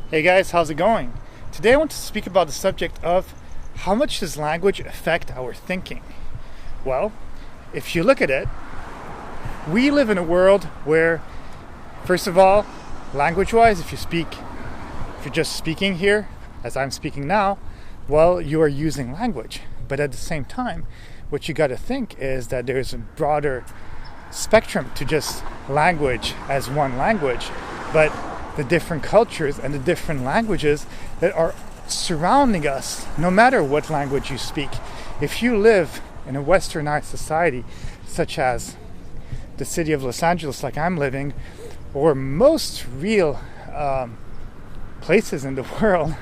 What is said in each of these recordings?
Hey guys, how's it going? Today I want to speak about the subject of how much does language affect our thinking? Well, if you look at it, we live in a world where, first of all, language-wise, if you're just speaking here, as I'm speaking now, well, you are using language. But at the same time, what you got to think is that there's a broader spectrum to just language as one language, but the different cultures and the different languages that are surrounding us, no matter what language you speak. If you live in a westernized society, such as the city of Los Angeles, like I'm living, or most real places in the world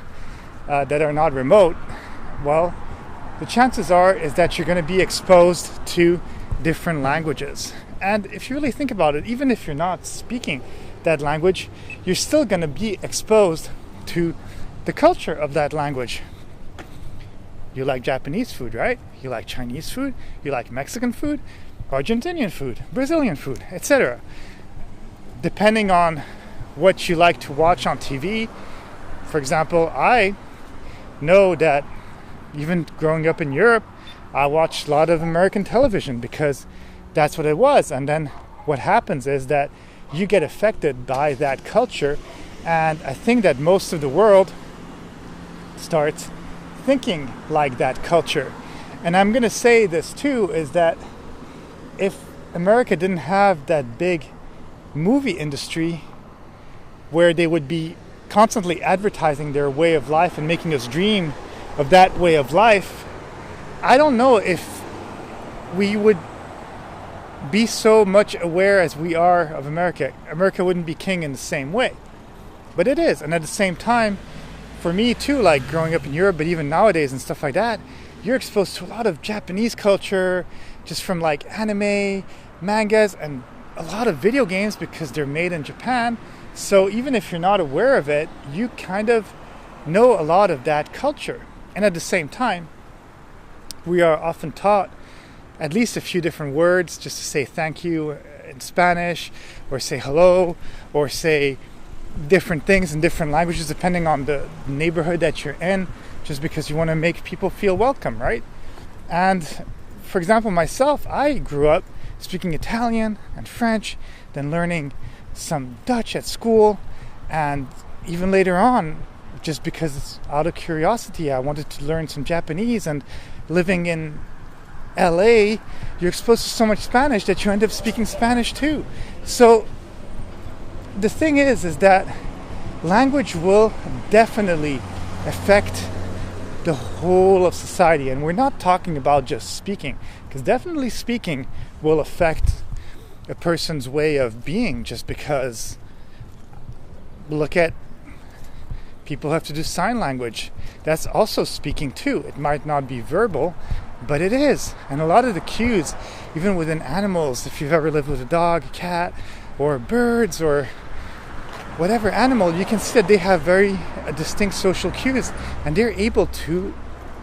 that are not remote, well, the chances is that you're going to be exposed to different languages. And if you really think about it, even if you're not speaking that language, you're still going to be exposed to the culture of that language. You like Japanese food, right? You like Chinese food, you like Mexican food, Argentinian food, Brazilian food, etc. Depending on what you like to watch on TV. For example, I know that even growing up in Europe, I watched a lot of American television because that's what it was. And then what happens is that you get affected by that culture, and I think that most of the world starts thinking like that culture. And I'm going to say this too, is that if America didn't have that big movie industry where they would be constantly advertising their way of life and making us dream of that way of life, I don't know if we would be so much aware as we are of America. America wouldn't be king in the same way. But it is. And at the same time, for me too, like growing up in Europe, but even nowadays and stuff like that, you're exposed to a lot of Japanese culture, just from like anime, mangas, and a lot of video games because they're made in Japan. So even if you're not aware of it, you kind of know a lot of that culture. And at the same time, we are often taught at least a few different words just to say thank you in Spanish, or say hello, or say different things in different languages depending on the neighborhood that you're in, just because you want to make people feel welcome, right? And for example, myself, I grew up speaking Italian and French, then learning some Dutch at school, and even later on, just because out of curiosity, I wanted to learn some Japanese. And living in LA, you're exposed to so much Spanish that you end up speaking Spanish too. So the thing is that language will definitely affect the whole of society. And we're not talking about just speaking, because definitely speaking will affect a person's way of being, just because look at people who have to do sign language. That's also speaking too. It might not be verbal, but it is. And a lot of the cues, even within animals, if you've ever lived with a dog, a cat, or birds, or whatever animal, you can see that they have very distinct social cues, and they're able to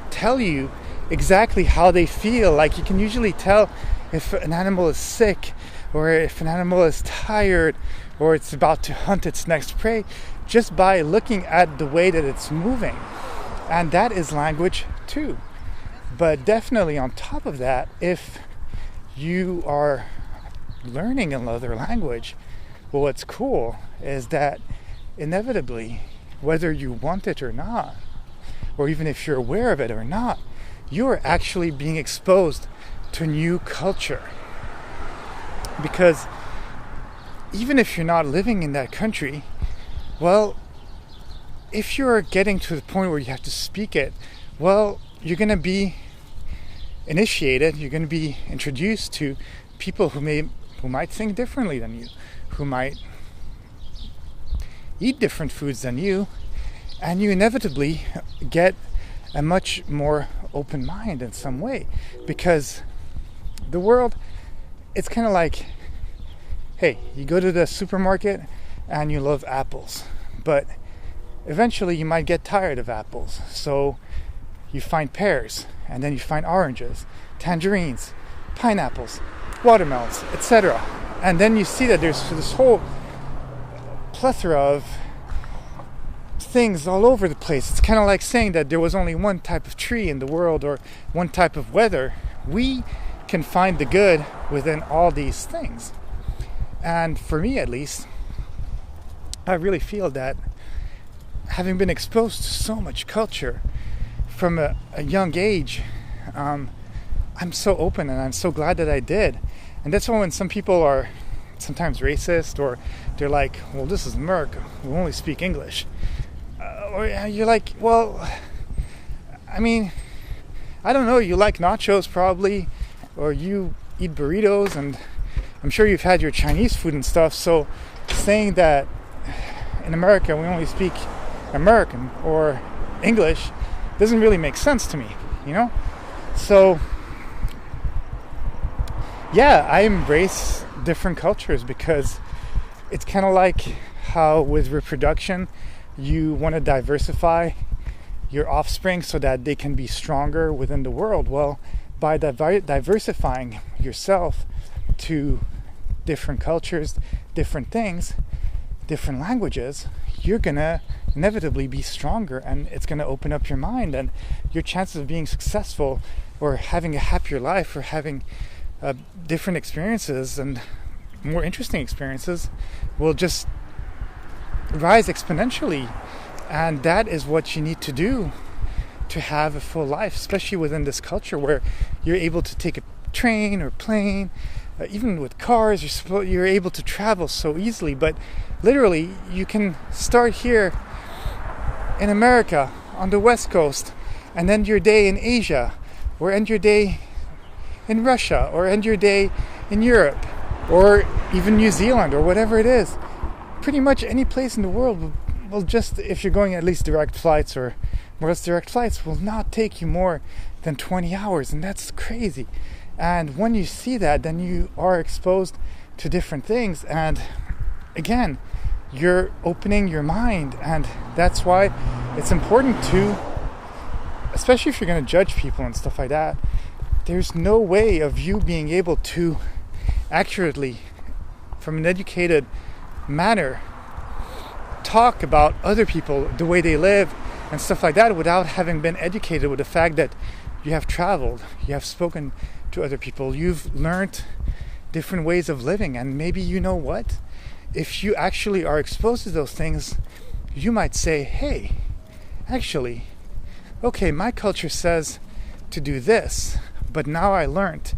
tell you exactly how they feel. Like you can usually tell if an animal is sick, or if an animal is tired, or it's about to hunt its next prey, just by looking at the way that it's moving. And that is language too. But definitely on top of that, if you are learning another language, well, what's cool is that inevitably, whether you want it or not, or even if you're aware of it or not, you are actually being exposed to new culture. Because even if you're not living in that country, well, if you're getting to the point where you have to speak it, well, you're going to be initiated, you're going to be introduced to people who might think differently than you, who might eat different foods than you, and you inevitably get a much more open mind in some way. Because the world, it's kind of like, hey, you go to the supermarket and you love apples, but eventually you might get tired of apples. So you find pears, and then you find oranges, tangerines, pineapples, watermelons, etc. And then you see that there's this whole plethora of things all over the place. It's kind of like saying that there was only one type of tree in the world or one type of weather. We can find the good within all these things. And for me, at least, I really feel that having been exposed to so much culture from a young age, I'm so open, and I'm so glad that I did. And that's why when some people are sometimes racist, or they're like, well, this is America, we only speak English. Or you're like, well, I mean, I don't know, you like nachos probably, or you eat burritos, and I'm sure you've had your Chinese food and stuff, so saying that in America we only speak American or English doesn't really make sense to me, you know? So, yeah, I embrace different cultures because it's kind of like how with reproduction you want to diversify your offspring so that they can be stronger within the world. Well, by diversifying yourself to different cultures, different things, different languages, you're gonna inevitably be stronger, and it's gonna open up your mind, and your chances of being successful or having a happier life or having different experiences and more interesting experiences will just rise exponentially. And that is what you need to do to have a full life, especially within this culture where you're able to take a train or plane, even with cars, you're able to travel so easily. But literally, you can start here in America on the West Coast and end your day in Asia, or end your day in Russia, or end your day in Europe, or even New Zealand, or whatever it is. Pretty much any place in the world will just, if you're going at least direct flights, or more or less direct flights, will not take you more than 20 hours, and that's crazy. And when you see that, then you are exposed to different things, and again, you're opening your mind. And that's why it's important to, especially if you're going to judge people and stuff like that, there's no way of you being able to accurately, from an educated manner, talk about other people, the way they live and stuff like that, without having been educated with the fact that you have traveled, you have spoken to other people, you've learned different ways of living. And maybe, you know what, if you actually are exposed to those things, you might say, hey, actually, okay, my culture says to do this, but now I learned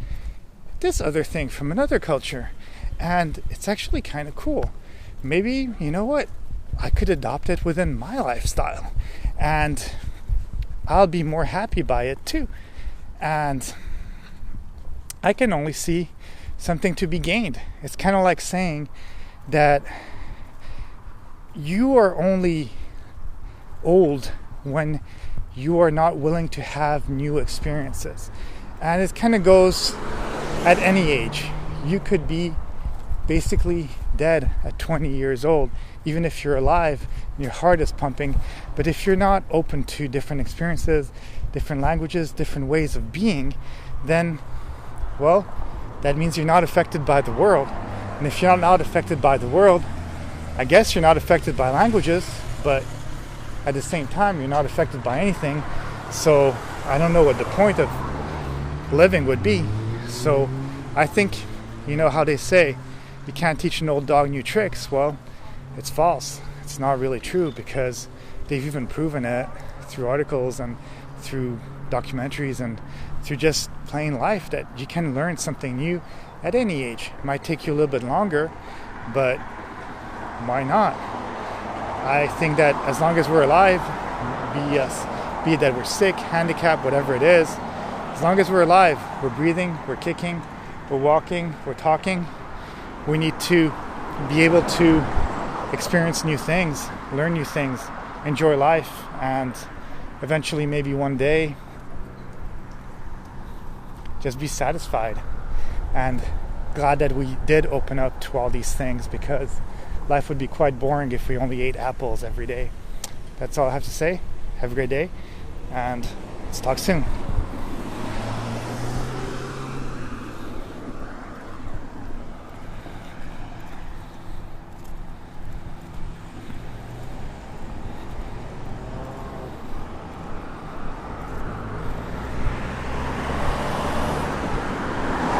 this other thing from another culture, and it's actually kind of cool. Maybe, you know what, I could adopt it within my lifestyle, and I'll be more happy by it too. And I can only see something to be gained. It's kind of like saying that you are only old when you are not willing to have new experiences. And it kind of goes at any age. You could be basically dead at 20 years old, even if you're alive and your heart is pumping. But if you're not open to different experiences, different languages, different ways of being, then, well, that means you're not affected by the world. And if you're not affected by the world, I guess you're not affected by languages, but at the same time, you're not affected by anything. So I don't know what the point of living would be. So I think, you know how they say, you can't teach an old dog new tricks. Well, it's false. It's not really true, because they've even proven it through articles and through documentaries and through just plain life, that you can learn something new at any age. It might take you a little bit longer, but why not? I think that as long as we're alive, be it that we're sick, handicapped, whatever it is, as long as we're alive, we're breathing, we're kicking, we're walking, we're talking, we need to be able to experience new things, learn new things, enjoy life, and eventually, maybe one day, just be satisfied. And glad that we did open up to all these things, because life would be quite boring if we only ate apples every day. That's all I have to say. Have a great day, and let's talk soon.